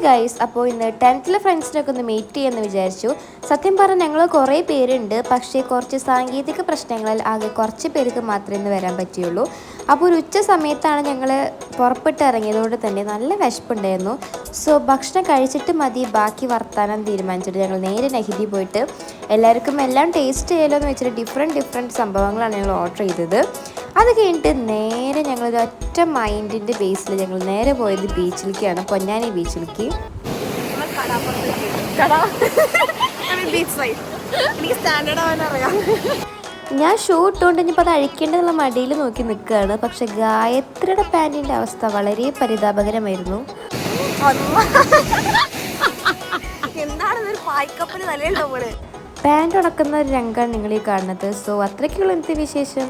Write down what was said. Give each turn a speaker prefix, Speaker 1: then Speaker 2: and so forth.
Speaker 1: Guys, അപ്പോൾ ഇന്ന് 10th ഫ്രണ്ട്സിനൊക്കെ ഒന്ന് മീറ്റ് ചെയ്യാമെന്ന് വിചാരിച്ചു. സത്യം പറഞ്ഞാൽ ഞങ്ങൾ കുറേ പേരുണ്ട്, പക്ഷേ കുറച്ച് സാങ്കേതിക പ്രശ്നങ്ങളാൽ ആകെ കുറച്ച് പേർക്ക് മാത്രമേ ഇന്ന് വരാൻ പറ്റിയുള്ളൂ. അപ്പോൾ ഒരു ഉച്ച സമയത്താണ് ഞങ്ങൾ പുറപ്പെട്ട് ഇറങ്ങിയതുകൊണ്ട് തന്നെ നല്ല വിശപ്പുണ്ടായിരുന്നു. സോ ഭക്ഷണം കഴിച്ചിട്ട് മതി ബാക്കി വർത്താനം തീരുമാനിച്ചിട്ട് ഞങ്ങൾ നേരെ നഹിദി പോയിട്ട് എല്ലാവർക്കും എല്ലാം ടേസ്റ്റ് ചെയ്യാലോ എന്ന് വെച്ചിട്ട് ഡിഫറെൻറ്റ് സംഭവങ്ങളാണ് ഞങ്ങൾ ഓർഡർ ചെയ്തത്. അത് കഴിഞ്ഞിട്ട് നേരെ ഞങ്ങളൊരു ഒറ്റ മൈൻഡിൻ്റെ ബേസിൽ ഞങ്ങൾ നേരെ പോയത് ബീച്ചിലേക്കാണ്, പൊന്നാനി ബീച്ചിലേക്ക്. ഞാൻ ഷൂ ഇട്ടുകൊണ്ട് ഇനിയിപ്പോൾ അത് അഴിക്കേണ്ടതുള്ള മടിയിൽ നോക്കി നിൽക്കുകയാണ്. പക്ഷെ ഗായത്രിയുടെ പാൻറ്റിൻ്റെ അവസ്ഥ വളരെ പരിതാപകരമായിരുന്നു. പാൻറ് ഉണക്കുന്ന ഒരു രംഗമാണ് നിങ്ങൾ ഈ കാണുന്നത്. സോ അത്രയ്ക്കുള്ള എന്ത് വിശേഷം.